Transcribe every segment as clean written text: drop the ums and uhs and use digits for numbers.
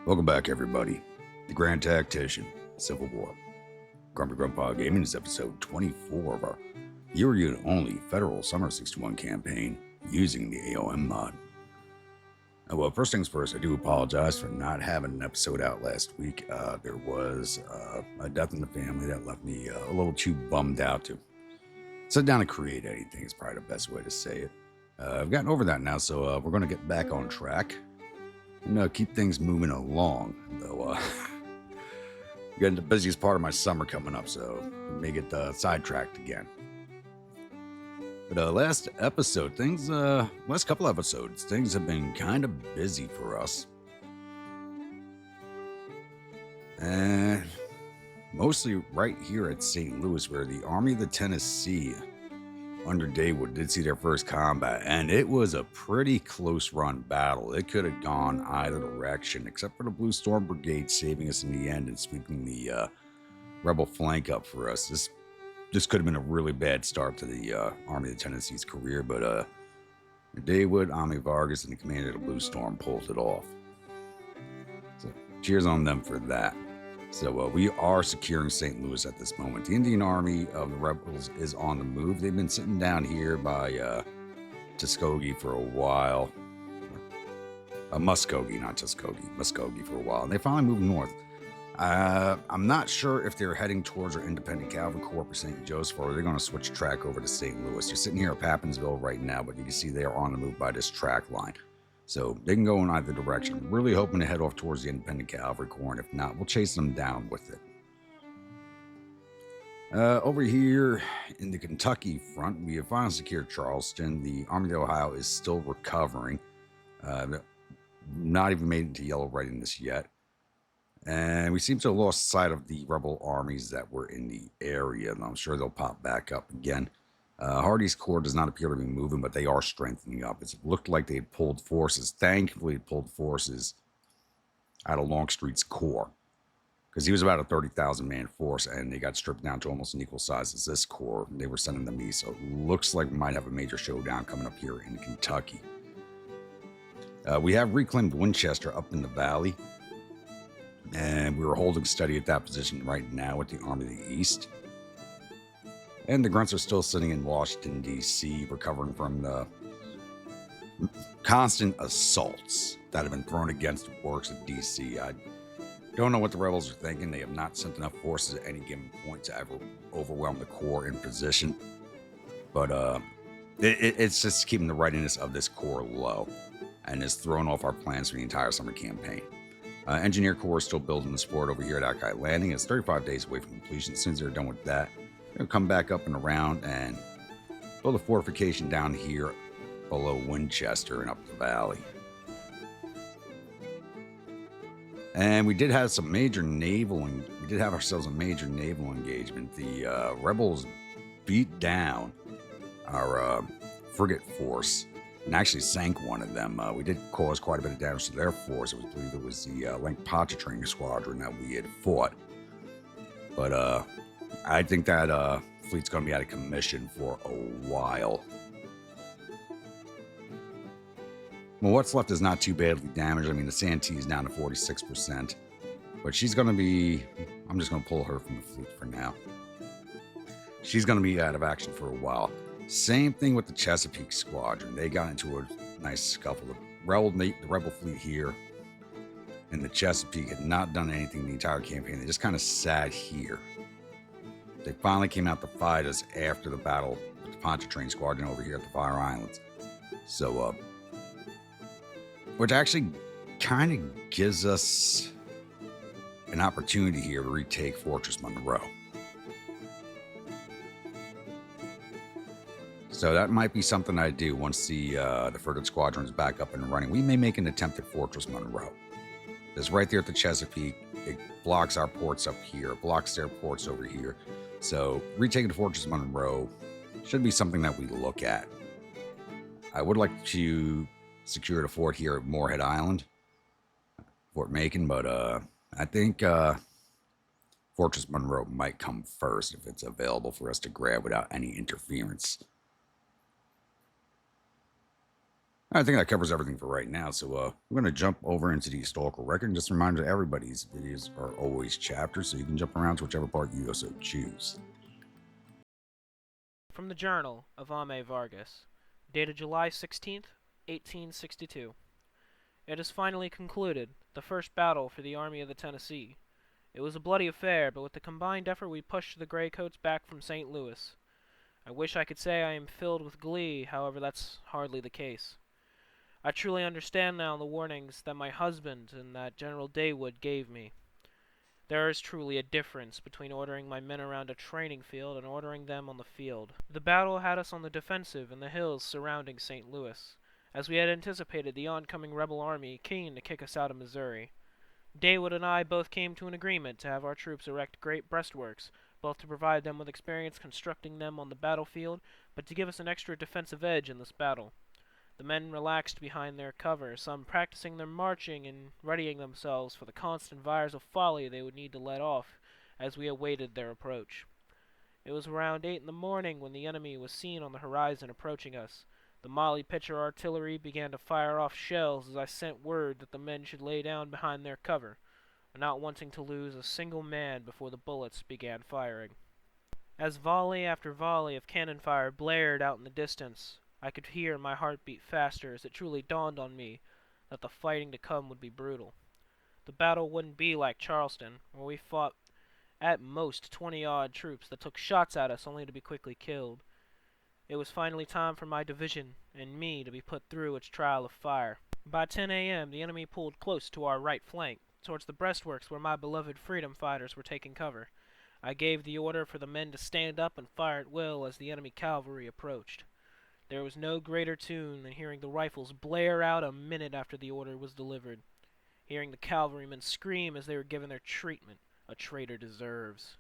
Welcome back, everybody. The Grand Tactician, Civil War. Grumpy Grandpa Gaming is episode 24 of our Year Unit Only Federal Summer 61 campaign using the a.o.m mod. Well, first things first, I do apologize for not having an episode out last week. There was a death in the family that left me a little too bummed out to sit down and create anything is probably the best way to say it. I've gotten over that now, so we're going to get back on track and keep things moving along, though getting the busiest part of my summer coming up, so we may get sidetracked again. But last couple episodes, things have been kind of busy for us. And mostly right here at St. Louis, where the Army of the Tennessee under Daywood did see their first combat, and it was a pretty close run battle. It could have gone either direction, except for the Blue Storm Brigade saving us in the end and sweeping the rebel flank up for us. This could have been a really bad start to the Army of the Tennessee's career, but Daywood, MG Vargas, and the commander of the Blue Storm pulled it off. So cheers on them for that. So we are securing St. Louis at this moment. The Indian Army of the rebels is on the move. They've been sitting down here by Muskogee for a while. Muskogee, not Muskogee. Muskogee for a while. And they finally moved north. I'm not sure if they're heading towards our Independent Cavalry Corps or St. Joseph, or they're going to switch track over to St. Louis. They're sitting here at Papinsville right now, but you can see they are on the move by this track line. So they can go in either direction. I'm really hoping to head off towards the Independent Cavalry Corps, and if not, we'll chase them down with it. Over here in the Kentucky front, we have finally secured Charleston. The Army of the Ohio is still recovering. Not even made it into yellow readiness yet. And we seem to have lost sight of the rebel armies that were in the area, and I'm sure they'll pop back up again. Hardy's Corps does not appear to be moving, but they are strengthening up. It looked like they had pulled forces. Thankfully, it pulled forces out of Longstreet's Corps, because he was about a 30,000-man force, and they got stripped down to almost an equal size as this Corps. They were sending them east, so it looks like we might have a major showdown coming up here in Kentucky. We have reclaimed Winchester up in the valley, and we were holding steady at that position right now with the Army of the East. And the grunts are still sitting in Washington, D.C., recovering from the constant assaults that have been thrown against the works of D.C. I don't know what the rebels are thinking. They have not sent enough forces at any given point to ever overwhelm the Corps in position. But it's just keeping the readiness of this Corps low, and is throwing off our plans for the entire summer campaign. Engineer Corps is still building the support over here at Alki Landing. It's 35 days away from completion. As soon as they're done with that, they'll come back up and around and build a fortification down here below Winchester and up the valley. And we did have ourselves a major naval engagement. The rebels beat down our frigate force and actually sank one of them. We did cause quite a bit of damage to their force. I believe it was the Pontchartrain squadron that we had fought. But I think that fleet's going to be out of commission for a while. Well, what's left is not too badly damaged. I mean, the Santee is down to 46%. But she's going to be... I'm just going to pull her from the fleet for now. She's going to be out of action for a while. Same thing with the Chesapeake squadron. They got into a nice scuffle. The rebel fleet here and the Chesapeake had not done anything the entire campaign. They just kind of sat here. They finally came out to fight us after the battle with the Pontchartrain squadron over here at the Fire Islands. So, which actually kind of gives us an opportunity here to retake Fortress Monroe. So that might be something I do once the frigate squadron is back up and running. We may make an attempt at Fortress Monroe. It's right there at the Chesapeake. It blocks our ports up here, blocks their ports over here. So retaking Fortress Monroe should be something that we look at. I would like to secure the fort here at Moorhead Island, Fort Macon, but I think Fortress Monroe might come first if it's available for us to grab without any interference. I think that covers everything for right now. So we're going to jump over into the historical record. And just a reminder to everybody, these videos are always chapters, so you can jump around to whichever part you so choose. From the Journal of MG Vargas, dated July 16th, 1862. It is finally concluded, the first battle for the Army of the Tennessee. It was a bloody affair, but with the combined effort we pushed the Graycoats back from St. Louis. I wish I could say I am filled with glee, however that's hardly the case. I truly understand now the warnings that my husband and that General Daywood gave me. There is truly a difference between ordering my men around a training field and ordering them on the field. The battle had us on the defensive in the hills surrounding St. Louis, as we had anticipated the oncoming rebel army keen to kick us out of Missouri. Daywood and I both came to an agreement to have our troops erect great breastworks, both to provide them with experience constructing them on the battlefield, but to give us an extra defensive edge in this battle. The men relaxed behind their cover, some practicing their marching and readying themselves for the constant fires of volley they would need to let off as we awaited their approach. It was around 8 in the morning when the enemy was seen on the horizon approaching us. The Molly Pitcher artillery began to fire off shells as I sent word that the men should lay down behind their cover, not wanting to lose a single man before the bullets began firing. As volley after volley of cannon fire blared out in the distance, I could hear my heart beat faster as it truly dawned on me that the fighting to come would be brutal. The battle wouldn't be like Charleston, where we fought at most 20-odd troops that took shots at us only to be quickly killed. It was finally time for my division and me to be put through its trial of fire. By 10 a.m., the enemy pulled close to our right flank, towards the breastworks where my beloved freedom fighters were taking cover. I gave the order for the men to stand up and fire at will as the enemy cavalry approached. There was no greater tune than hearing the rifles blare out a minute after the order was delivered, hearing the cavalrymen scream as they were given their treatment a traitor deserves.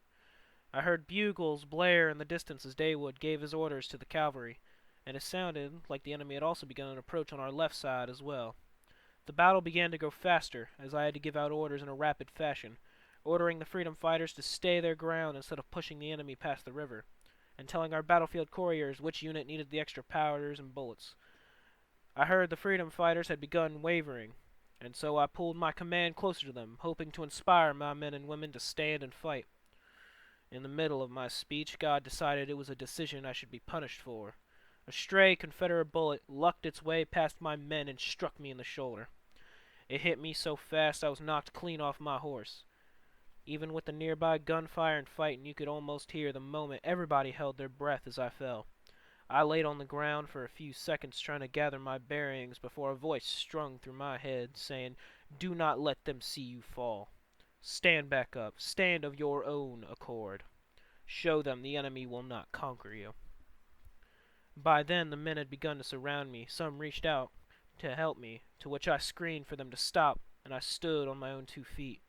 I heard bugles blare in the distance as Daywood gave his orders to the cavalry, and it sounded like the enemy had also begun an approach on our left side as well. The battle began to go faster, as I had to give out orders in a rapid fashion, ordering the freedom fighters to stay their ground instead of pushing the enemy past the river, and telling our battlefield couriers which unit needed the extra powders and bullets. I heard the freedom fighters had begun wavering, and so I pulled my command closer to them, hoping to inspire my men and women to stand and fight. In the middle of my speech, God decided it was a decision I should be punished for. A stray Confederate bullet lucked its way past my men and struck me in the shoulder. It hit me so fast I was knocked clean off my horse. Even with the nearby gunfire and fighting, you could almost hear the moment everybody held their breath as I fell. I laid on the ground for a few seconds trying to gather my bearings before a voice strung through my head saying, "Do not let them see you fall. Stand back up. Stand of your own accord. Show them the enemy will not conquer you." By then the men had begun to surround me. Some reached out to help me, to which I screamed for them to stop, and I stood on my own 2 feet.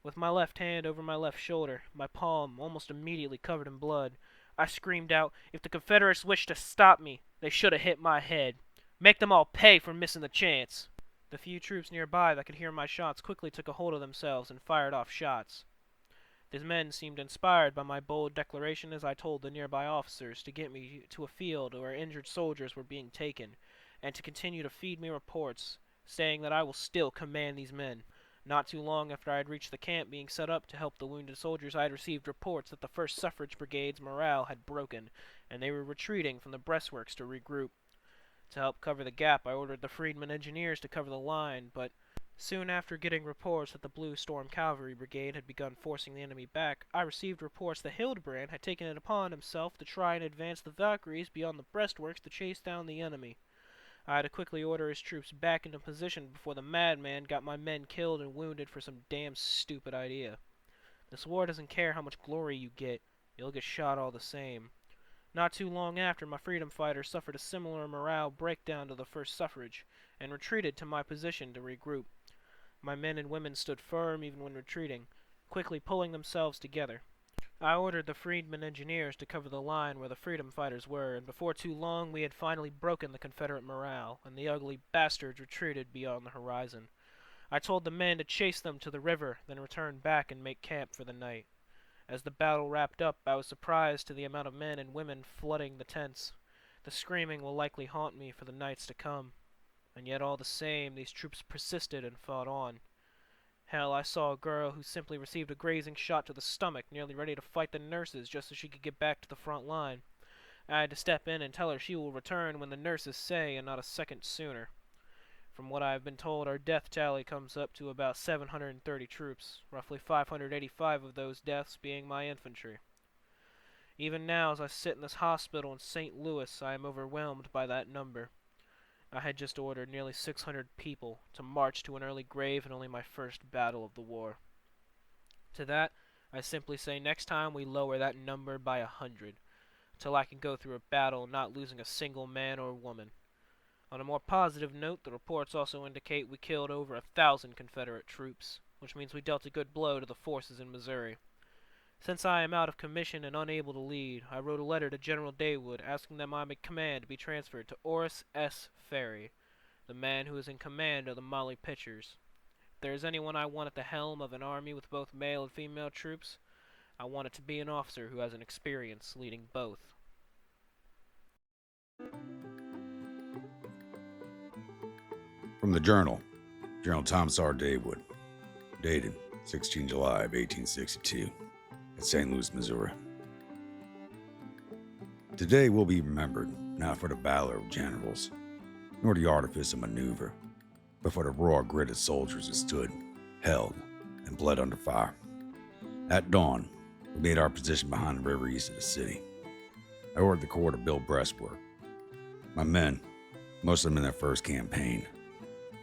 With my left hand over my left shoulder, my palm almost immediately covered in blood, I screamed out, if the Confederates wished to stop me, they should have hit my head. Make them all pay for missing the chance. The few troops nearby that could hear my shots quickly took a hold of themselves and fired off shots. These men seemed inspired by my bold declaration as I told the nearby officers to get me to a field where injured soldiers were being taken, and to continue to feed me reports, saying that I will still command these men. Not too long after I had reached the camp being set up to help the wounded soldiers, I had received reports that the 1st Suffrage Brigade's morale had broken, and they were retreating from the breastworks to regroup. To help cover the gap, I ordered the Freedmen engineers to cover the line, but soon after getting reports that the Blue Storm Cavalry Brigade had begun forcing the enemy back, I received reports that Hildebrand had taken it upon himself to try and advance the Valkyries beyond the breastworks to chase down the enemy. I had to quickly order his troops back into position before the madman got my men killed and wounded for some damn stupid idea. This war doesn't care how much glory you get, you'll get shot all the same. Not too long after, my freedom fighters suffered a similar morale breakdown to the 1st Suffrage, and retreated to my position to regroup. My men and women stood firm even when retreating, quickly pulling themselves together. I ordered the Freedmen engineers to cover the line where the freedom fighters were, and before too long we had finally broken the Confederate morale, and the ugly bastards retreated beyond the horizon. I told the men to chase them to the river, then return back and make camp for the night. As the battle wrapped up, I was surprised to the amount of men and women flooding the tents. The screaming will likely haunt me for the nights to come. And yet all the same, these troops persisted and fought on. Hell, I saw a girl who simply received a grazing shot to the stomach, nearly ready to fight the nurses just so she could get back to the front line. I had to step in and tell her she will return when the nurses say and not a second sooner. From what I have been told, our death tally comes up to about 730 troops, roughly 585 of those deaths being my infantry. Even now, as I sit in this hospital in St. Louis, I am overwhelmed by that number. I had just ordered nearly 600 people to march to an early grave in only my first battle of the war. To that, I simply say next time we lower that number by 100, till I can go through a battle not losing a single man or woman. On a more positive note, the reports also indicate we killed over 1,000 Confederate troops, which means we dealt a good blow to the forces in Missouri. Since I am out of commission and unable to lead, I wrote a letter to General Daywood asking that my command be transferred to Oris S. Ferry, the man who is in command of the Molly Pitchers. If there is anyone I want at the helm of an army with both male and female troops, I want it to be an officer who has an experience leading both. From the Journal, General Thomas R. Daywood, dated 16 July of 1862, at St. Louis, Missouri. Today will be remembered not for the valor of generals, nor the artifice of maneuver, but for the raw grit of soldiers that stood, held, and bled under fire. At dawn, we made our position behind the river east of the city. I ordered the Corps to build breastwork. My men, most of them in their first campaign,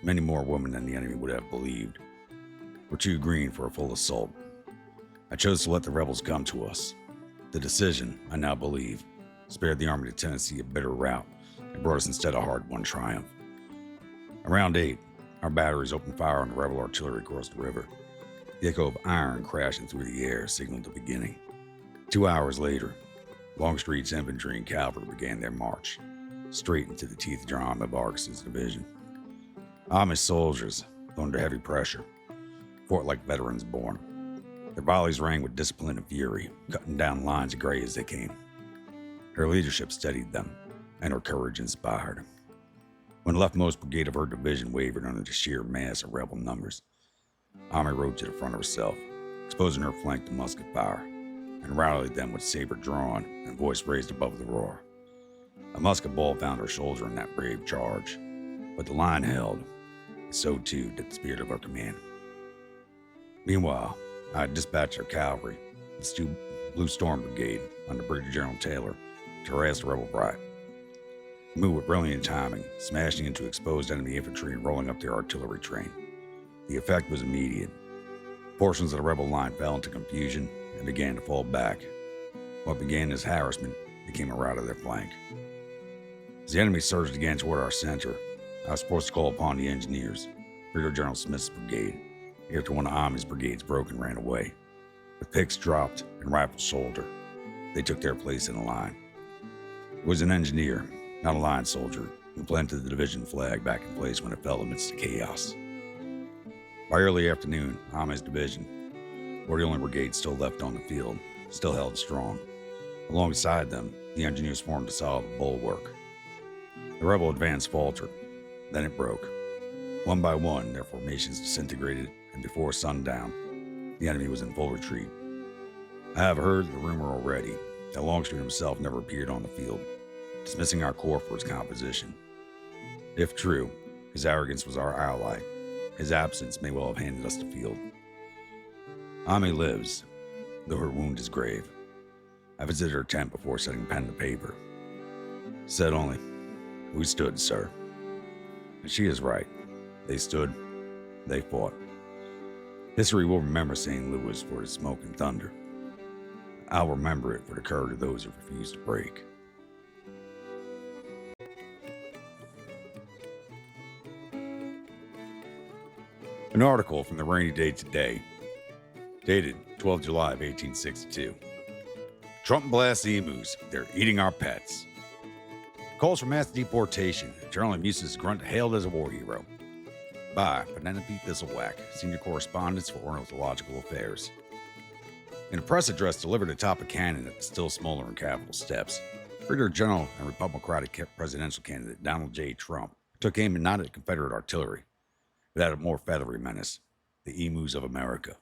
many more women than the enemy would have believed, were too green for a full assault. I chose to let the rebels come to us. The decision, I now believe, spared the Army of Tennessee a bitter rout and brought us instead a hard-won triumph. Around 8, our batteries opened fire on the rebel artillery across the river. The echo of iron crashing through the air signaled the beginning. 2 hours later, Longstreet's infantry and cavalry began their march, straight into the teeth of General MG Vargas' division. Amish soldiers, under heavy pressure, fought like veterans born. Their volleys rang with discipline and fury, cutting down lines of gray as they came. Her leadership steadied them, and her courage inspired. When the leftmost brigade of her division wavered under the sheer mass of rebel numbers, Ami rode to the front herself, exposing her flank to musket fire, and rallied them with saber drawn and voice raised above the roar. A musket ball found her shoulder in that brave charge, but the line held, and so too did the spirit of her command. Meanwhile, I had dispatched our cavalry, the Blue Storm Brigade, under Brigadier General Taylor, to harass the rebel riot. We moved with brilliant timing, smashing into exposed enemy infantry and rolling up their artillery train. The effect was immediate. Portions of the rebel line fell into confusion and began to fall back. What began as harassment became a rout of their flank. As the enemy surged again toward our center, I was forced to call upon the engineers, Brigadier General Smith's brigade, after one of Ami's brigades broke and ran away. With picks dropped and rifles shouldered, they took their place in the line. It was an engineer, not a line soldier, who planted the division flag back in place when it fell amidst the chaos. By early afternoon, Ami's division, or the only brigade still left on the field, still held strong. Alongside them, the engineers formed a solid bulwark. The rebel advance faltered, then it broke. One by one, their formations disintegrated, and before sundown, the enemy was in full retreat. I have heard the rumor already that Longstreet himself never appeared on the field, dismissing our corps for its composition. If true, his arrogance was our ally. His absence may well have handed us the field. Ami lives, though her wound is grave. I visited her tent before setting pen to paper. Said only, "We stood, sir." And she is right. They stood, they fought. History will remember St. Louis for its smoke and thunder. I'll remember it for the courage of those who refused to break. An article from the Rainy Day Today, dated 12 July of 1862. Trump blasts emus, they're eating our pets. Calls for mass deportation, General Muse's grunt hailed as a war hero. By Penelope Thistlewhack, Senior Correspondent for Ornithological Affairs. In a press address delivered atop a cannon at the still smoldering Capitol steps, Brigadier General and Republican presidential candidate Donald J. Trump took aim not at Confederate artillery, but at a more feathery menace, the emus of America.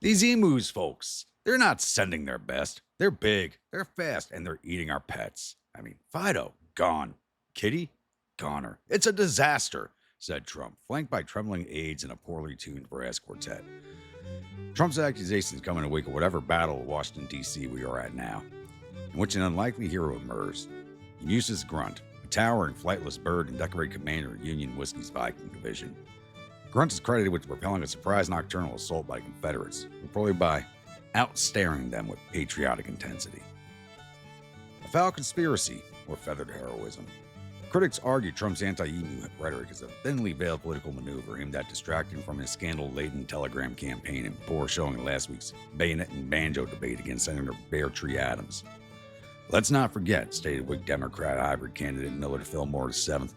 These emus, folks, they're not sending their best. They're big, they're fast, and they're eating our pets. I mean, Fido, gone. Kitty, goner. It's a disaster, said Trump, flanked by trembling aides and a poorly tuned brass quartet. Trump's accusations come in a wake of whatever battle of Washington, D.C. we are at now, in which an unlikely hero emerged. Eustace Grunt, a towering flightless bird and decorated commander of Union Whiskey's Viking Division. Grunt is credited with repelling a surprise nocturnal assault by Confederates, probably by outstaring them with patriotic intensity. A foul conspiracy, or feathered heroism. Critics argue Trump's anti-emu rhetoric is a thinly veiled political maneuver aimed at distracting from his scandal-laden telegram campaign and poor showing in last week's bayonet and banjo debate against Senator Bear Tree Adams. Let's not forget, stated Whig Democrat hybrid candidate Millard Fillmore VII,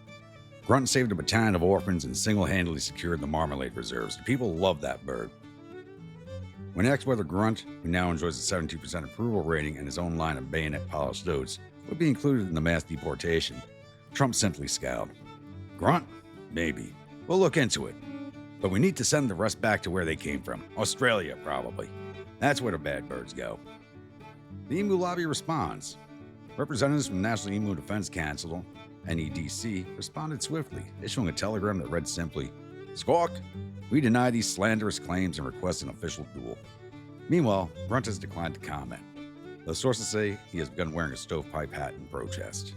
Grunt saved a battalion of orphans and single-handedly secured the marmalade reserves. The people love that bird. When asked whether Grunt, who now enjoys a 72% approval rating and his own line of bayonet-polished oats, would be included in the mass deportation, Trump simply scowled. Grunt? Maybe. We'll look into it. But we need to send the rest back to where they came from. Australia, probably. That's where the bad birds go. The Emu Lobby responds. Representatives from the National Emu Defense Council, NEDC, responded swiftly, issuing a telegram that read simply, Squawk! We deny these slanderous claims and request an official duel. Meanwhile, Grunt has declined to comment. The sources say he has begun wearing a stovepipe hat in protest.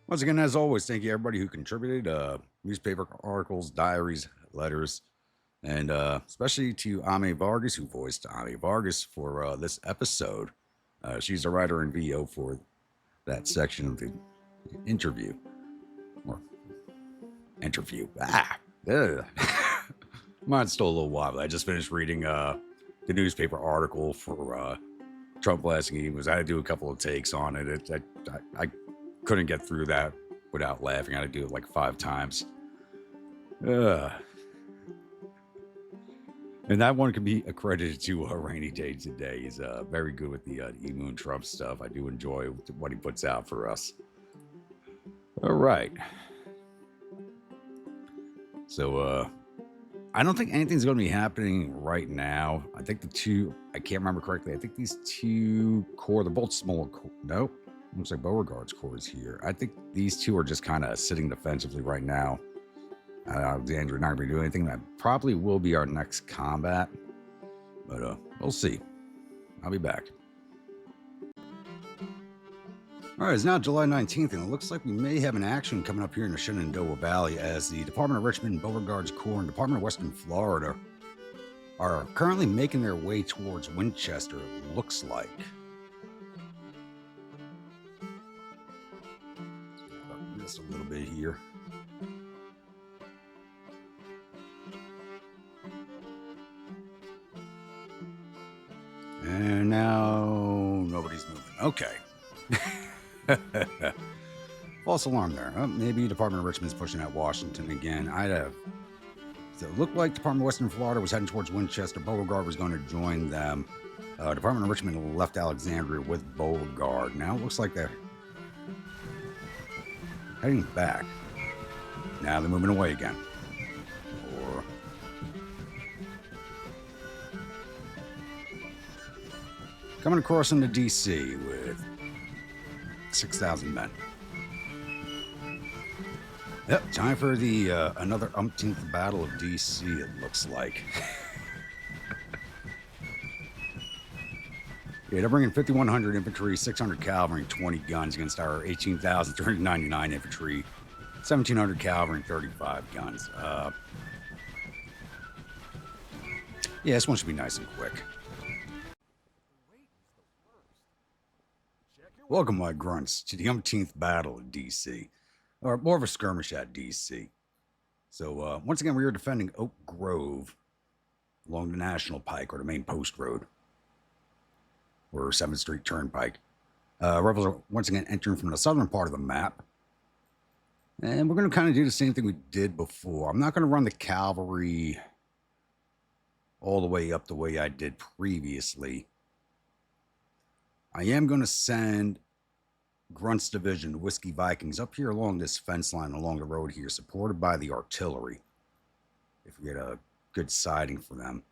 Once again, as always, thank you everybody who contributed, newspaper articles, diaries, letters, and especially to a.o.m Vargas, who voiced a.o.m Vargas for this episode. She's a writer in VO for that section of the interview. Or interview. Mine's still a little wobbly. I just finished reading the newspaper article for Trump last week. I had to do a couple of takes on it. I couldn't get through that without laughing. I had to do it like 5 times. And that one can be accredited to Rainy Day Today. He's very good with the emu and Trump stuff. I do enjoy what he puts out for us. All right. So, I don't think anything's going to be happening right now. I think I can't remember correctly. I think these 2 corps, they're both smaller. Nope. Looks like Beauregard's corps is here. I think these 2 are just kind of sitting defensively right now. Alexandria not going to be doing anything. That probably will be our next combat. But we'll see. I'll be back. All right, it's now July 19th, and it looks like we may have an action coming up here in the Shenandoah Valley as the Department of Richmond, Beauregard's Corps, and Department of Western Florida are currently making their way towards Winchester, it looks like. Just a little bit here. And now nobody's moving. Okay. False alarm there. Maybe Department of Richmond's pushing out Washington again. So it looked like Department of Western Florida was heading towards Winchester. Beauregard was going to join them. Department of Richmond left Alexandria with Beauregard. Now it looks like they're heading back. Now they're moving away again. Or coming across into D.C. with 6,000 men. Yep, time for the another umpteenth battle of D.C., it looks like. Yeah, they're bringing 5,100 infantry, 600 cavalry, and 20 guns against our 18,399 infantry, 1,700 cavalry, and 35 guns. Yeah, this one should be nice and quick. Welcome, my grunts, to the umpteenth battle of D.C., or more of a skirmish at D.C. So, once again, we are defending Oak Grove along the National Pike, or the main post road, or 7th Street Turnpike. Rebels are once again entering from the southern part of the map. And we're going to kind of do the same thing we did before. I'm not going to run the cavalry all the way up the way I did previously. I am going to send Grunt's division, the Whiskey Vikings, up here along this fence line along the road here, supported by the artillery. If we get a good siding for them.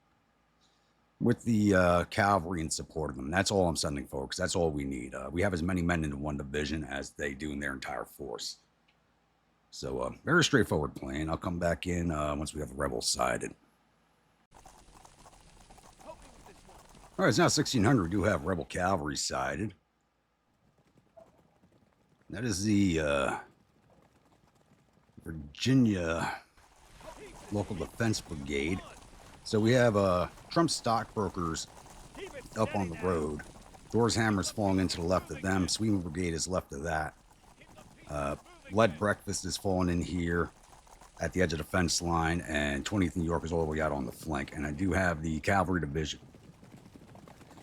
With the cavalry in support of them. That's all I'm sending, folks. That's all we need. We have as many men in one division as they do in their entire force. So, very straightforward plan. I'll come back in once we have the rebels sided. All right, it's now 1600. We do have rebel cavalry sided. That is the Virginia Local Defense Brigade. So we have Trump stockbrokers up on the road. Thor's Hammer's falling into the left of them. Sweden Brigade is left of that. Lead Breakfast is falling in here at the edge of the fence line. And 20th New York is all the way out on the flank. And I do have the Cavalry Division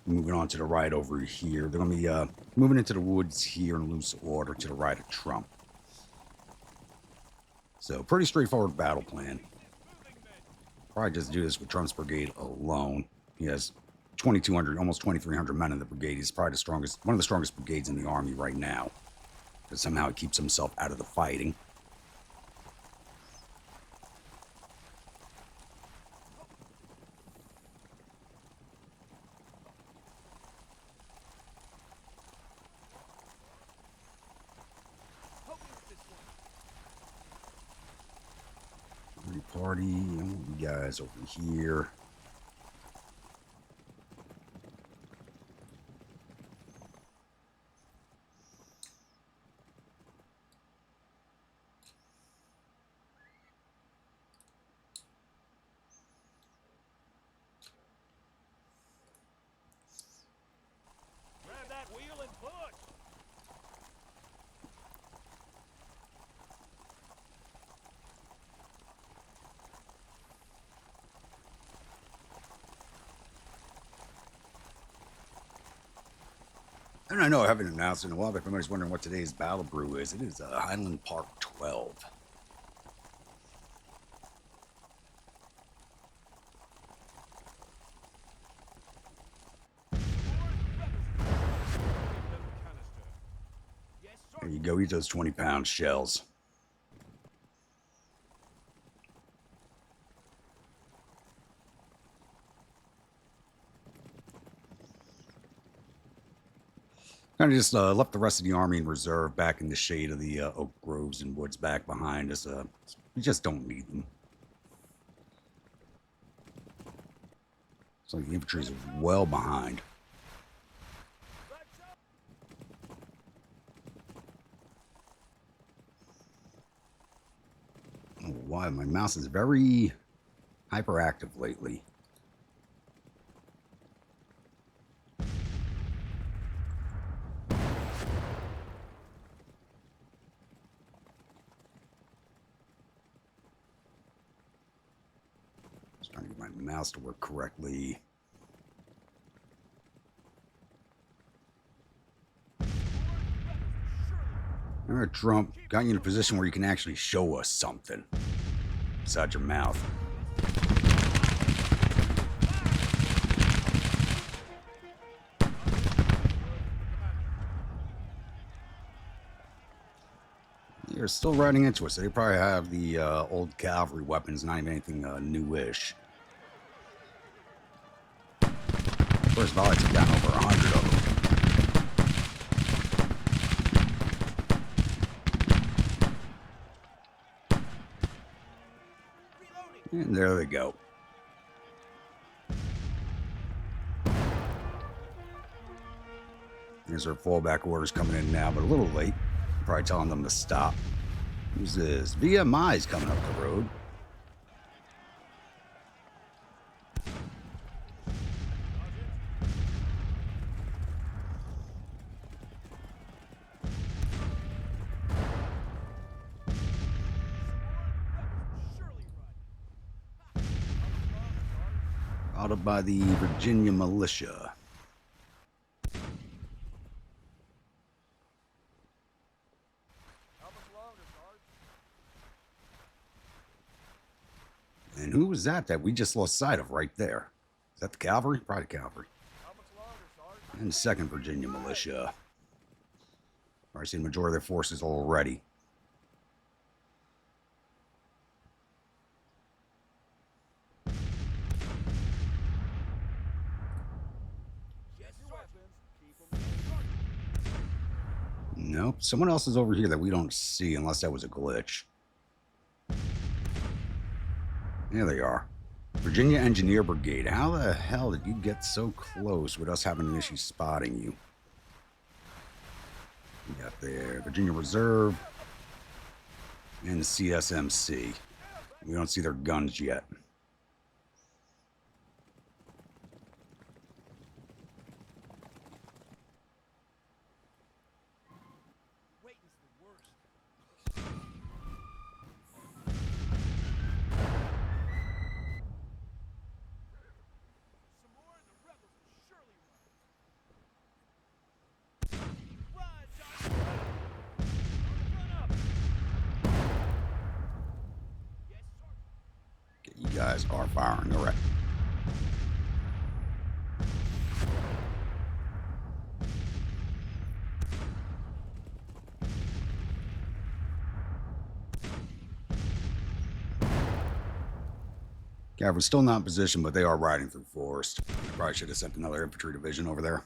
moving on to the right over here. They're going to be moving into the woods here in loose order to the right of Trump. So pretty straightforward battle plan. Probably just do this with Trump's brigade alone. He has 2,200, almost 2,300 men in the brigade. He's probably one of the strongest brigades in the army right now. But somehow he keeps himself out of the fighting. Party, you guys over here. Grab that wheel and push. And I know I haven't announced it in a while, but if anybody's wondering what today's battle brew is, it is Highland Park 12. There you go, eat those 20-pound shells. Kind of just left the rest of the army in reserve back in the shade of the oak groves and woods back behind us. We just don't need them. So the infantry is well behind. I don't know why my mouse is very hyperactive lately. Trying to get my mouse to work correctly. All right, Trump, got you in a position where you can actually show us something besides your mouth. They're still riding into us. They probably have the old cavalry weapons, not even anything newish. First volley took down over 100 of them. And there they go. There's our fallback orders coming in now, but a little late. Probably telling them to stop. Who's this? VMI's coming up the road. Followed by the Virginia militia. And who was that we just lost sight of right there? Is that the cavalry? Probably the cavalry. And 2nd Virginia militia. I see the majority of their forces already. Nope. Someone else is over here that we don't see unless that was a glitch. There they are. Virginia Engineer Brigade. How the hell did you get so close with us having an issue spotting you? We got the Virginia Reserve and the CSMC. We don't see their guns yet. You guys are firing. All right. Cavalry's still not in position, but they are riding through forest. I probably should have sent another infantry division over there.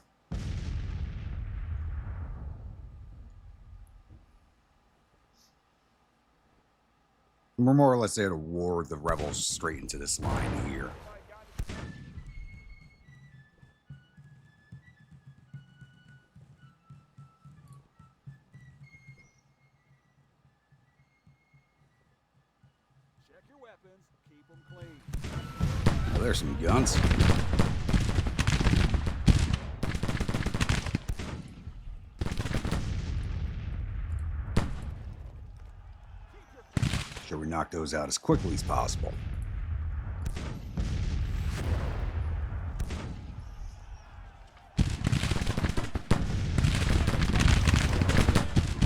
We're more or less there to ward the rebels straight into this line here. Check your weapons, keep them clean. Oh, there's some guns. Sure we knock those out as quickly as possible.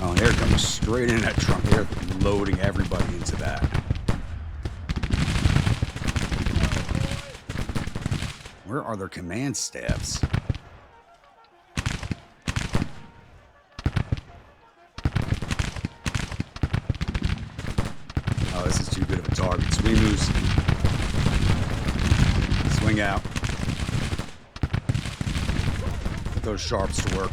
Oh, and they're coming straight in that trunk. They're loading everybody into that. Where are their command staffs? Oh, this is too good of a target. Swing moves. Swing out. Put those sharps to work.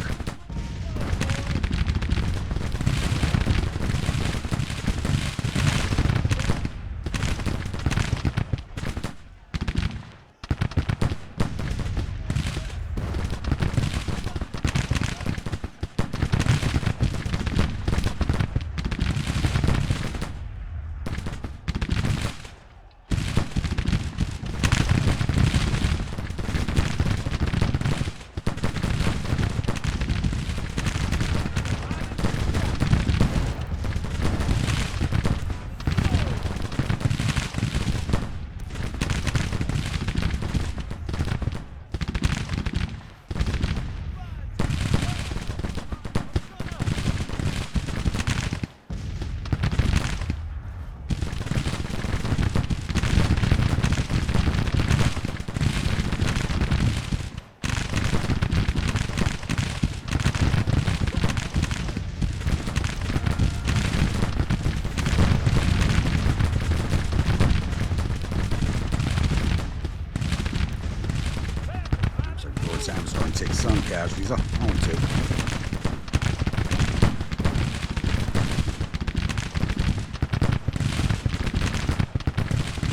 I'm starting to take some casualties. Oh, only two.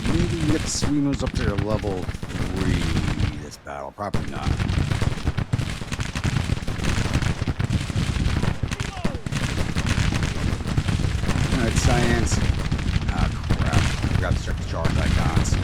Maybe we can get the Swimos up to level 3 this battle. Probably not. Alright, Cyans. Ah, crap. I forgot to check the charge icons.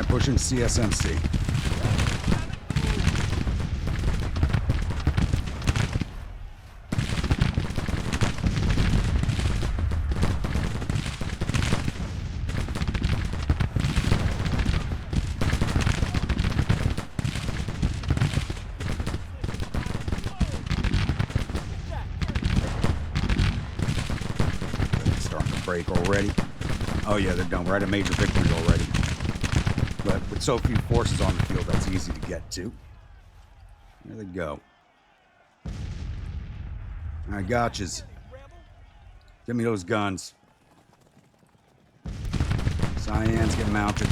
Pushing CSMC. break already. Oh yeah, they're done. We're at a major victory already. But with so few forces on the field, that's easy to get to. There they go. All right, gotchas. Give me those guns. Cyans get mounted.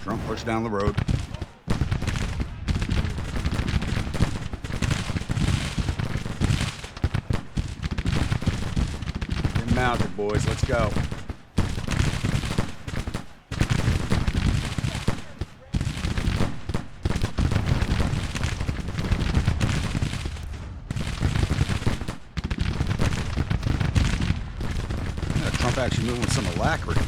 Trump push down the road. Get mounted, boys. Let's go. Trump actually moving with some alacrity.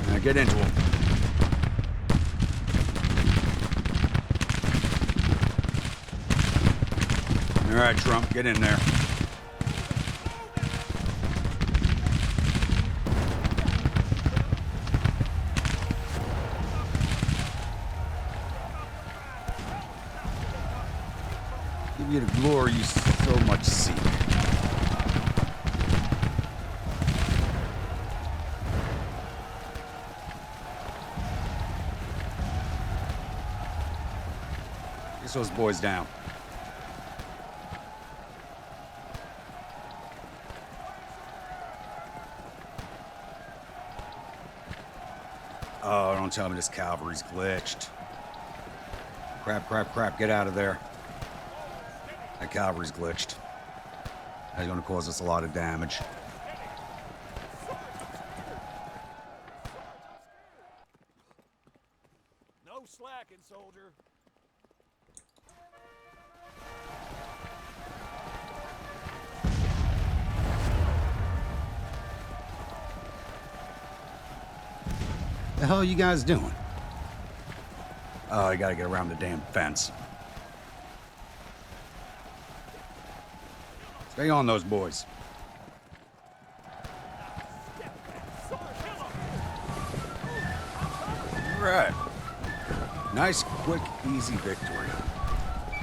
Now get into him. All right, Trump, get in there. Give you the glory you so much seek. Get those boys down. Oh, don't tell me this cavalry's glitched. Crap, crap, crap. Get out of there. That cavalry's glitched. That's going to cause us a lot of damage. No slacking, soldier. The hell are you guys doing? Oh, I got to get around the damn fence. Stay on those boys. All right. Nice, quick, easy victory.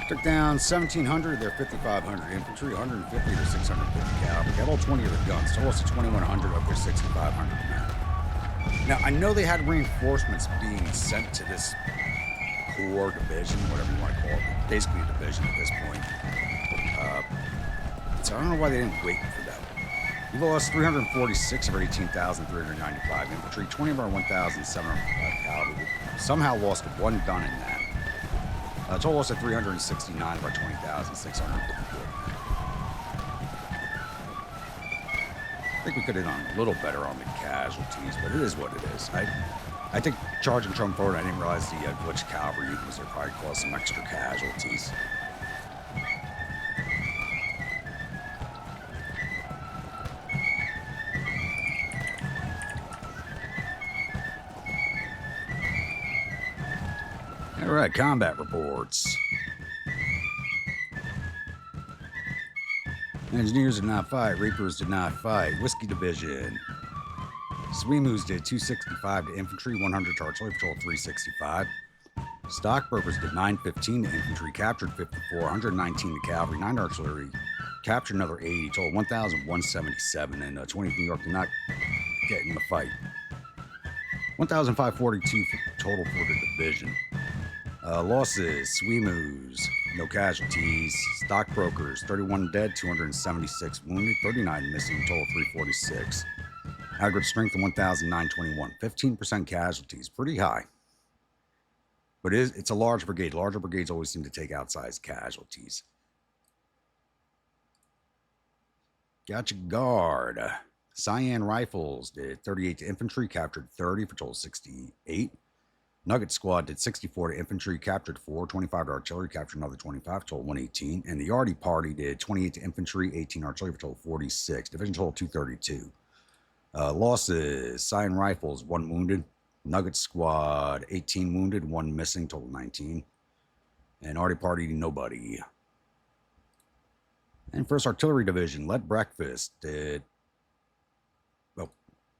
Took down 1,700 of their 5,500 infantry, 150 of their 650 cavalry. Got all 20 of their guns. So also 2,100 of their 6,500 men. Now, I know they had reinforcements being sent to this core division, whatever you want to call it. Basically a division at this point. So I don't know why they didn't wait for that. We lost 346 of our 18,395 infantry, 20 of our 1,705 cavalry. We somehow lost one gun in that. Total loss of 369 of our 20,654. I think we could have done a little better on the casualties, but it is what it is. I think charging Trump forward, I didn't realize the glitched cavalry was there probably caused some extra casualties. All right, combat reports. Engineers did not fight. Reapers did not fight. Whiskey Division. Sweemoos did 265 to infantry, 100 to artillery, patrol 365. Stockbrokers did 915 to infantry, captured 54, 119 to cavalry, 9 artillery, captured another 80, total 1,177, and 20th New York did not get in the fight. 1,542 total for the division. Losses, Sweemoos, no casualties. Stockbrokers, 31 dead, 276 wounded, 39 missing, total 346. Aggregate strength of 1,921, 15% casualties, pretty high. But it's a large brigade. Larger brigades always seem to take outsized casualties. Gotcha Guard. Cyan Rifles did 38 to infantry, captured 30 for total 68. Nugget Squad did 64 to infantry, captured 4, 25 to artillery, captured another 25, total 118. And the Artie Party did 28 to infantry, 18 artillery, for total 46. Division total 232. Losses, Cyan Rifles, 1 wounded. Nugget Squad, 18 wounded, 1 missing, total 19. And Arty Party, nobody. And 1st Artillery Division, led Breakfast did... Well,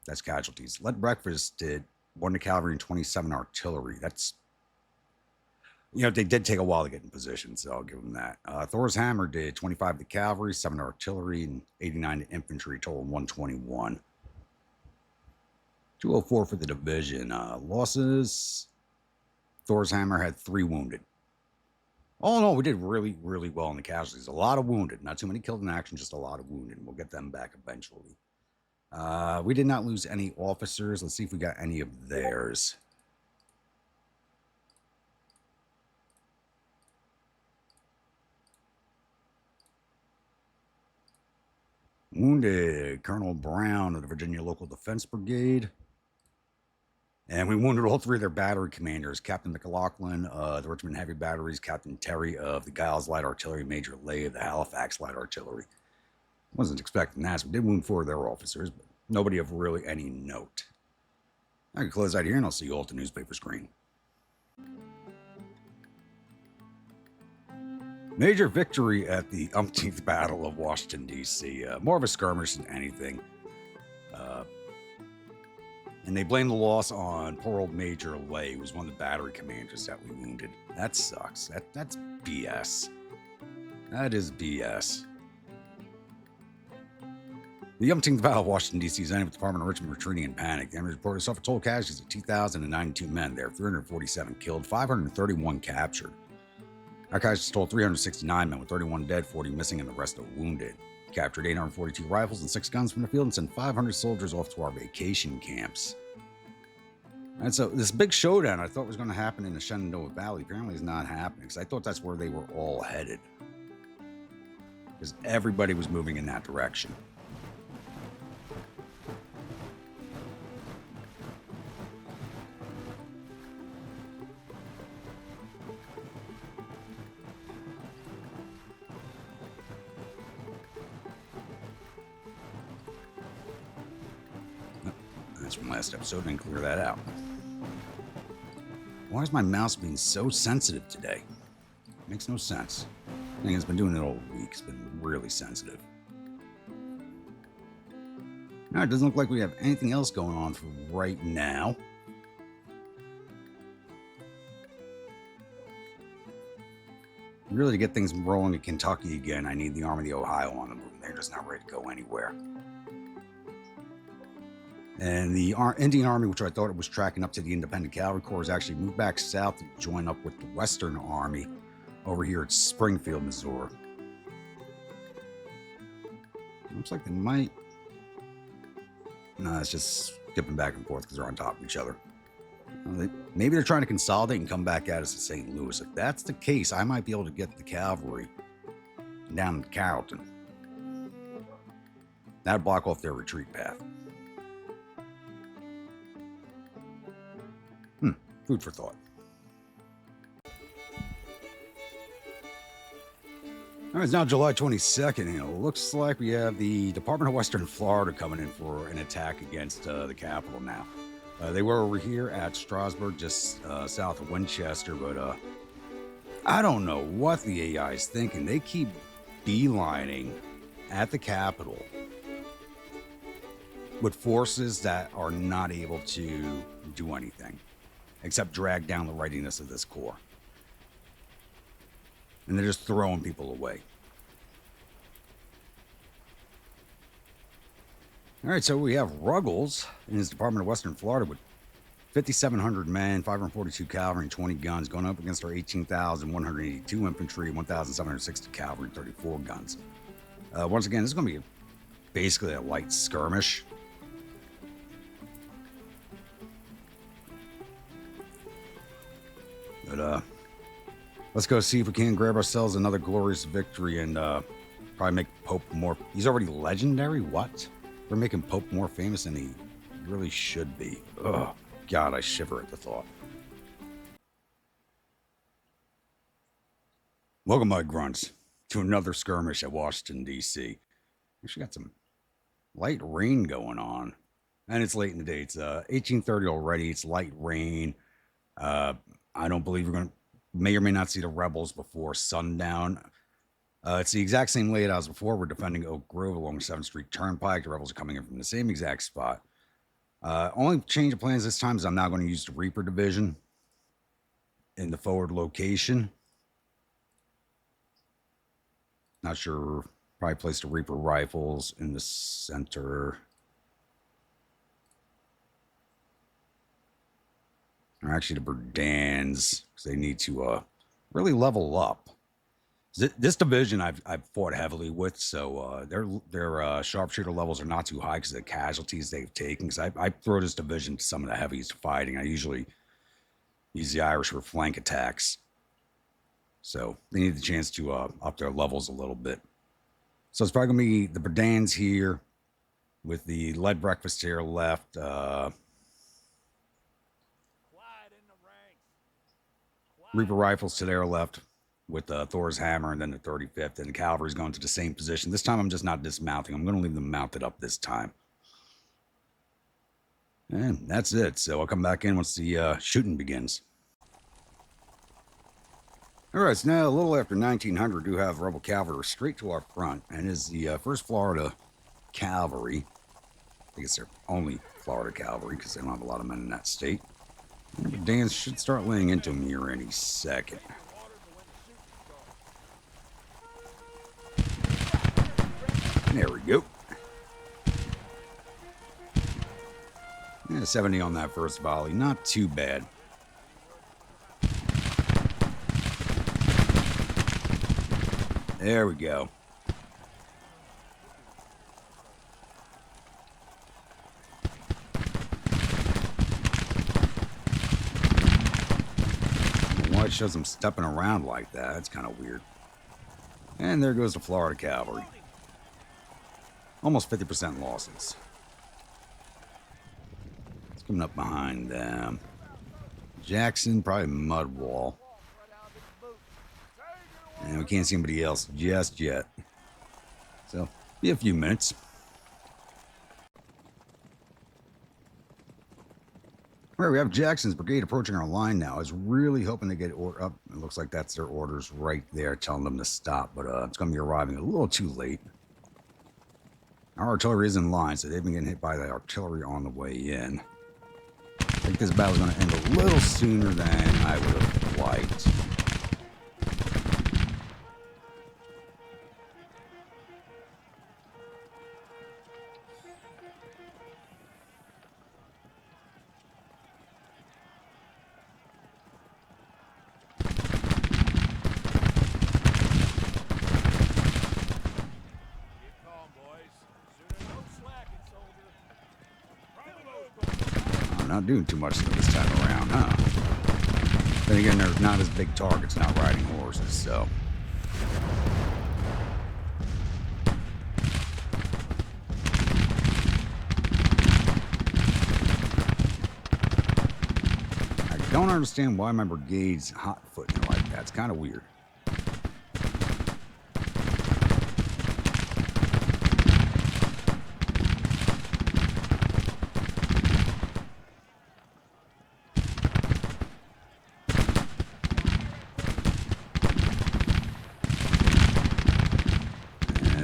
that's casualties. Led Breakfast did 1 cavalry and 27 artillery. That's... You know, they did take a while to get in position, so I'll give them that. Thor's Hammer did 25 to cavalry, 7 artillery, and 89 to infantry, total 121. 204 for the division. Losses. Thor's Hammer had 3 wounded. All in all, we did really, really well in the casualties. A lot of wounded. Not too many killed in action, just a lot of wounded. We'll get them back eventually. We did not lose any officers. Let's see if we got any of theirs. Wounded Colonel Brown of the Virginia Local Defense Brigade. And we wounded all 3 of their battery commanders. Captain McLaughlin, the Richmond Heavy Batteries, Captain Terry of the Giles Light Artillery, Major Lay of the Halifax Light Artillery. Wasn't expecting that, so we did wound 4 of their officers, but nobody of really any note. I can close out here, and I'll see you all at the newspaper screen. Major victory at the umpteenth Battle of Washington, D.C. More of a skirmish than anything. And they blame the loss on poor old Major Lay, who was one of the battery commanders that we wounded. That sucks. That's BS. That is BS. The umpteenth Battle of Washington, D.C. is ended with the Department of Richmond retreating in panic. The enemy reported suffered total casualties of 2,092 men. There, 347 killed, 531 captured. Our casualties totaled 369 men, with 31 dead, 40 missing, and the rest are wounded. Captured 842 rifles and 6 guns from the field and sent 500 soldiers off to our vacation camps. And so this big showdown I thought was going to happen in the Shenandoah Valley apparently is not happening, because I thought that's where they were all headed. Because everybody was moving in that direction. That's from last episode, didn't clear that out. Why is my mouse being so sensitive today? Makes no sense. I think it's been doing it all week. It's been really sensitive. Now, it doesn't look like we have anything else going on for right now. Really, to get things rolling in Kentucky again, I need the Army of the Ohio on the move. They're just not ready to go anywhere. And the Indian Army, which I thought it was tracking up to the Independent Cavalry Corps, has actually moved back south to join up with the Western Army over here at Springfield, Missouri. Looks like they might... No, it's just skipping back and forth because they're on top of each other. Maybe they're trying to consolidate and come back at us at St. Louis. If that's the case, I might be able to get the cavalry down to Carrollton. That'd block off their retreat path. Food for thought. All right, it's now July 22nd, and it looks like we have the Department of Western Florida coming in for an attack against the Capitol now. They were over here at Strasburg, just south of Winchester, but I don't know what the AI is thinking. They keep beelining at the Capitol with forces that are not able to do anything except drag down the readiness of this corps. And they're just throwing people away. All right, so we have Ruggles in his Department of Western Florida with 5,700 men, 542 cavalry, and 20 guns, going up against our 18,182 infantry, 1,760 cavalry, and 34 guns. Once again, this is going to be basically a light skirmish. But let's go see if we can grab ourselves another glorious victory and probably make Pope more... He's already legendary? What? We're making Pope more famous than he really should be. Oh, God, I shiver at the thought. Welcome, my grunts, to another skirmish at Washington, D.C. Actually got some light rain going on. And it's late in the day. It's 18:30 already. It's light rain. I don't believe we're going to, may or may not see the rebels before sundown. It's the exact same layout as before. We're defending Oak Grove along 7th Street Turnpike. The rebels are coming in from the same exact spot. Only change of plans this time is I'm now going to use the Reaper Division in the forward location. Not sure. Probably place the Reaper rifles in the center. Or actually the Berdans, because they need to really level up. This division I've fought heavily with, so their sharpshooter levels are not too high because of the casualties they've taken. Because I throw this division to some of the heaviest fighting. I usually use the Irish for flank attacks, so they need the chance to up their levels a little bit. So it's probably gonna be the Berdans here, with the lead breakfast here left. Quiet in the ranks. Reaper rifles to their left, with Thor's hammer, and then the 35th, and the cavalry's going to the same position. This time I'm just not dismounting. I'm going to leave them mounted up this time. And that's it. So I'll come back in once the shooting begins. All right, so now a little after 1900, we do have rebel cavalry straight to our front, and is the 1st Florida Cavalry. I think it's their only Florida Cavalry because they don't have a lot of men in that state. And the Dans should start laying into them here any second. There we go. Yeah, 70 on that first volley. Not too bad. There we go. Why it shows them stepping around like that? That's kind of weird. And there goes the Florida Cavalry. Almost 50% losses. It's coming up behind them. Jackson, probably Mudwall. And we can't see anybody else just yet. So, be a few minutes. All right, we have Jackson's brigade approaching our line now. I was really hoping to get up. It looks like that's their orders right there, telling them to stop. But it's going to be arriving a little too late. Our artillery is in line, so they've been getting hit by the artillery on the way in. I think this battle's going to end a little sooner than I would have liked. Not doing too much this time around, huh? Then again, there's not as big targets not riding horses, so. I don't understand why my brigade's hot-footing it like that. It's kind of weird.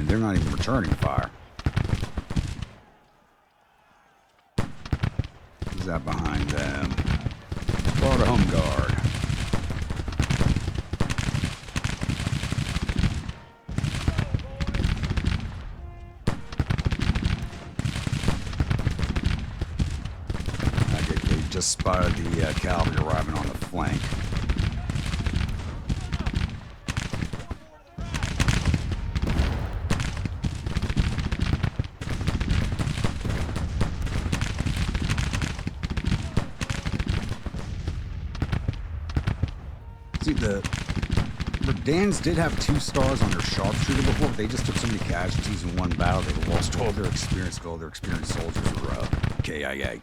They're not even returning fire. Who's that behind them? Florida Home Guard. I think they just spotted the cavalry arriving on the flank. See, the Dans did have 2 stars on their sharpshooter before, but they just took so many casualties in one battle, they lost all their experience. All their experienced soldiers were KIA.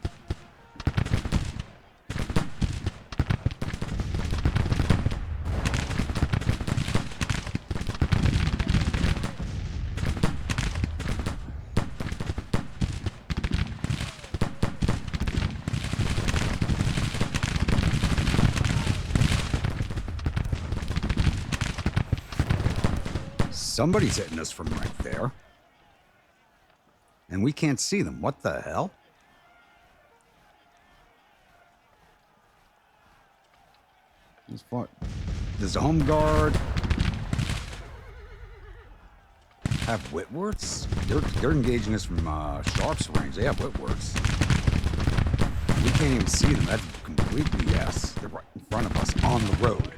Somebody's hitting us from right there. And we can't see them. What the hell? Does the home guard have Whitworths? They're engaging us from Sharp's range. They have Whitworths. We can't even see them. That's completely yes. They're right in front of us on the road.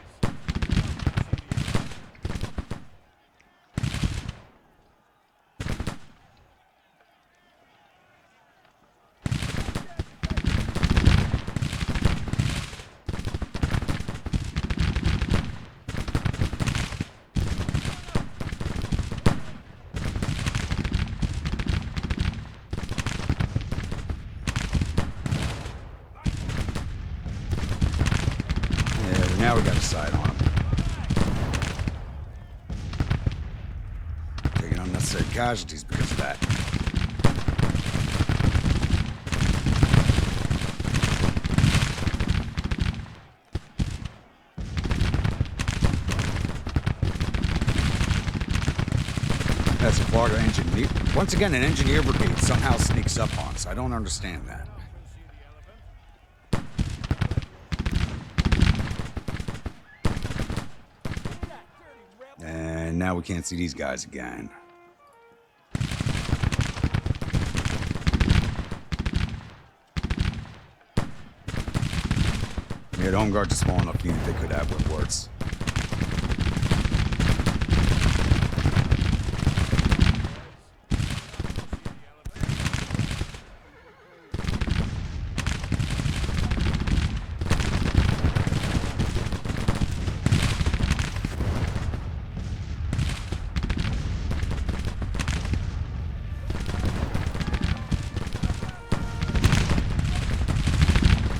Now we got a sight on him. Taking unnecessary casualties because of that. That's a Florida engineer. Once again, an engineer brigade somehow sneaks up on us. I don't understand that. And now we can't see these guys again. We had home guards a small enough unit they could have Whitworths.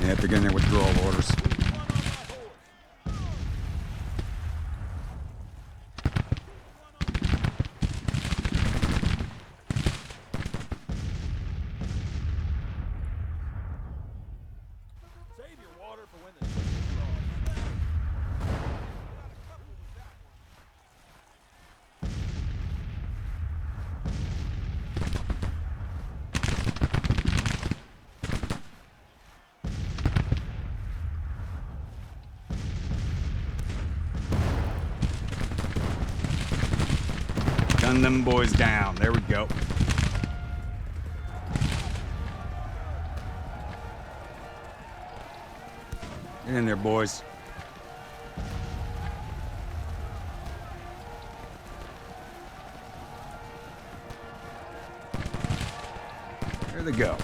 Yeah, they're getting their withdrawal orders. Save your water for when the ship is Gun them boys down. There we go. Get in there, boys. There they go.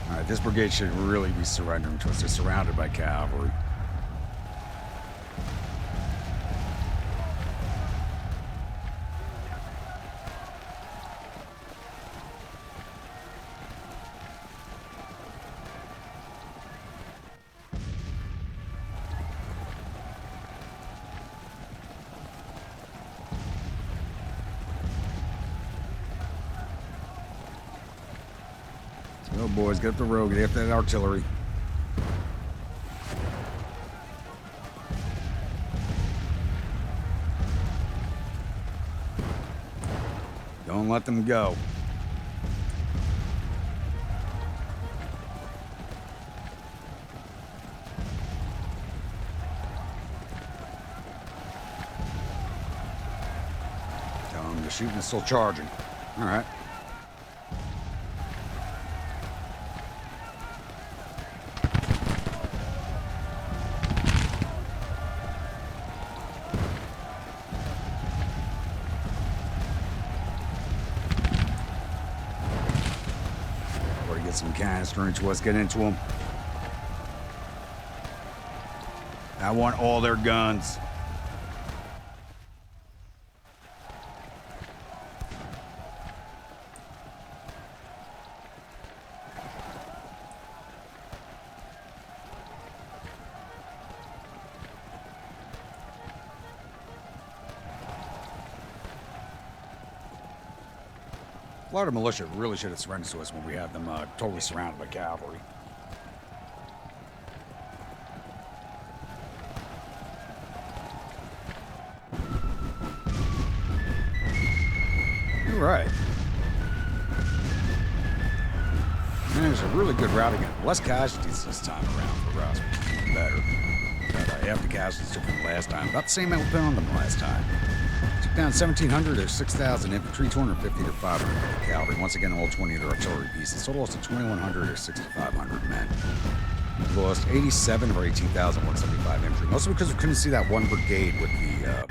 Alright, this brigade should really be surrendering to us. They're surrounded by cavalry. Go, boys, get up the road, get after that artillery. Don't let them go. Tell them the shooting is still charging. All right. Get some canister into us, get into them. I want all their guns. Florida militia really should have surrendered to us when we had them totally surrounded by cavalry. You're right. And there's a really good route again. Less casualties this time around for us, which is even better. But half the casualties took from last time. About the same amount we put on them last time. Took down 1,700 to 6,000 infantry, 250 to 500 cavalry. Once again, all 20 of their artillery pieces. Total loss of 2,100 to 6,500 men. We lost 87 of our 18,175 infantry. Mostly because we couldn't see that one brigade with the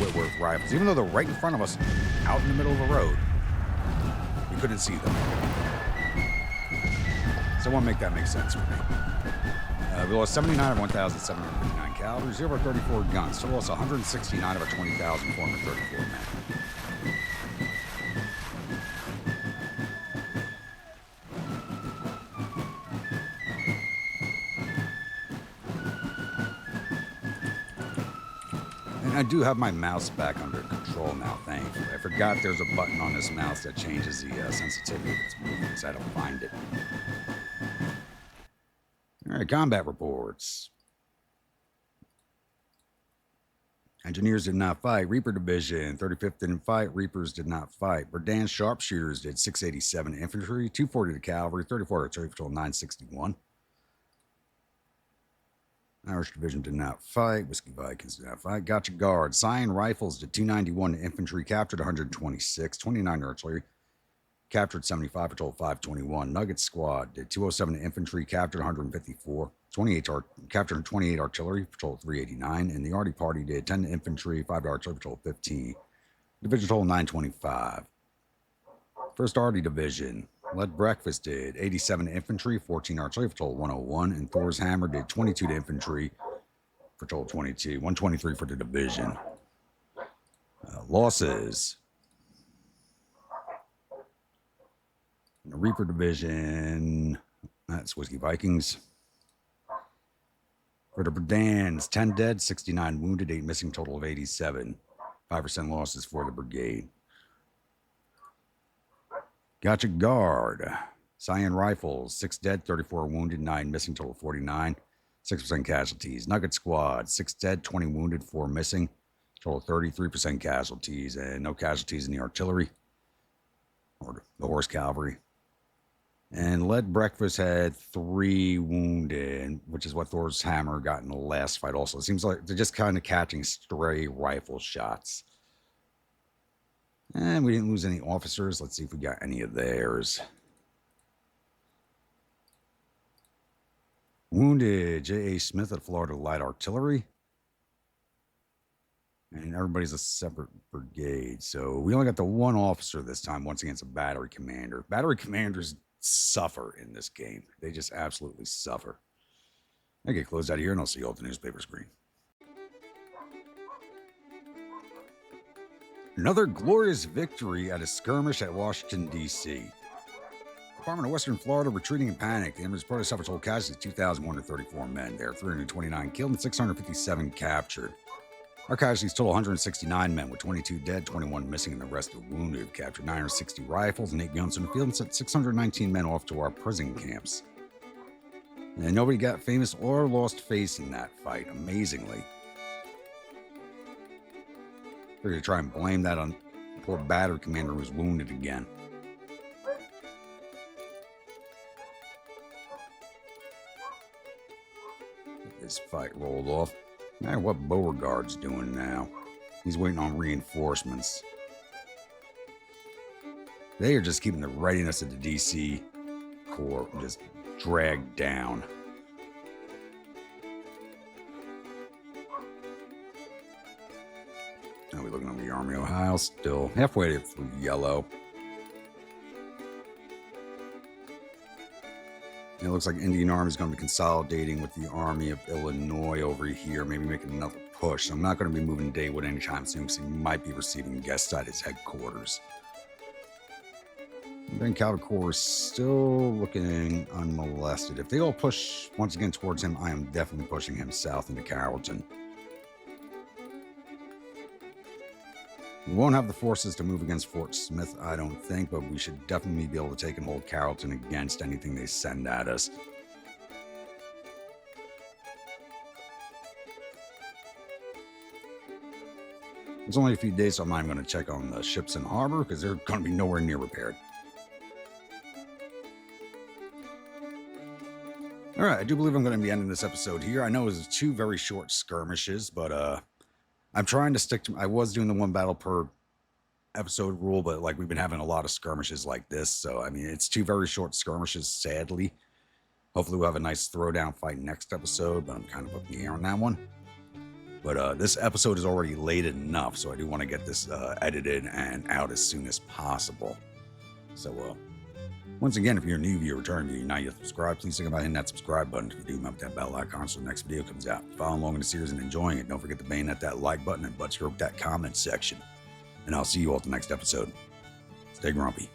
Whitworth rifles. Even though they're right in front of us, out in the middle of the road, we couldn't see them. So I want to make that make sense for me. We lost 79 of 1,759 cavalry, 0 of 34 guns. So we lost 169 of our 20,434 men. And I do have my mouse back under control now, thankfully. I forgot there's a button on this mouse that changes the sensitivity of its movements. I had to find it. All right, combat reports. Engineers did not fight. Reaper Division, 35th didn't fight. Reapers did not fight. Berdan Sharpshooters did 687 infantry, 240 to cavalry, 34 artillery patrol, 961. Irish Division did not fight. Whiskey Vikings did not fight. Gotcha Guard. Cyan Rifles did 291 infantry, captured 126, 29 artillery. Captured 75, patrol 521. Nugget Squad did 207 infantry, captured 154, captured 28 artillery, patrol 389. And the Arty Party did 10 infantry, 5 artillery, patrol 15. Division total 925. First Arty Division. Led Breakfast did 87 infantry, 14 artillery, patrol 101. And Thor's Hammer did 22 to infantry, patrol 22. 123 for the division. Losses. The Reaper Division, that's Whiskey Vikings. For the Berdans, 10 dead, 69 wounded, 8 missing, total of 87. 5% losses for the brigade. Gotcha Guard. Cyan Rifles, 6 dead, 34 wounded, 9 missing, total of 49. 6% casualties. Nugget Squad, 6 dead, 20 wounded, 4 missing, total of 33% casualties. And no casualties in the artillery or the horse cavalry. And Led Breakfast had 3 wounded, which is what Thor's Hammer got in the last fight also. It seems like they're just kind of catching stray rifle shots. And we didn't lose any officers. Let's see if we got any of theirs. Wounded, J.A. Smith at Florida Light Artillery. And everybody's a separate brigade. So we only got the one officer this time, once against a battery commander. Battery commanders suffer in this game. They just absolutely suffer. I get closed out of here, and I'll see you all at the newspaper screen. Another glorious victory at a skirmish at Washington, D.C. Department of Western Florida retreating in panic. The enemy's party suffered total casualties, 2,134 men. There are 329 killed and 657 captured. Our casualties total 169 men, with 22 dead, 21 missing, and the rest are wounded. We've captured 960 rifles and 8 guns in the field and sent 619 men off to our prison camps. And nobody got famous or lost face in that fight, amazingly. We're going to try and blame that on the poor battery commander who was wounded again. Get this fight rolled off. I wonder what Beauregard's doing now. He's waiting on reinforcements. They are just keeping the readiness of the DC Corps just dragged down. Now we're looking over the Army of Ohio, still halfway through yellow. It looks like Indian Army is going to be consolidating with the Army of Illinois over here, maybe making another push. I'm not going to be moving to Daywood anytime soon because he might be receiving guests at his headquarters. And then Cavalry Corps is still looking unmolested. If they all push once again towards him, I am definitely pushing him south into Carrollton. We won't have the forces to move against Fort Smith, I don't think, but we should definitely be able to take and hold Carrollton against anything they send at us. It's only a few days, so I'm going to check on the ships in harbor because they're going to be nowhere near repaired. All right, I do believe I'm going to be ending this episode here. I know it was 2 very short skirmishes, but I'm trying to stick to... I was doing the 1 battle per episode rule, but like we've been having a lot of skirmishes like this, so I mean, it's 2 very short skirmishes, sadly. Hopefully we'll have a nice throwdown fight next episode, but I'm kind of up in the air on that one. But this episode is already late enough, so I do want to get this edited and out as soon as possible. So, once again, if you're a new viewer, return viewer, not yet subscribed, please think about hitting that subscribe button. If you do, remember that bell icon so the next video comes out. Following along in the series and enjoying it, don't forget to bayonet that like button and butt stroke that comment section. And I'll see you all at the next episode. Stay grumpy.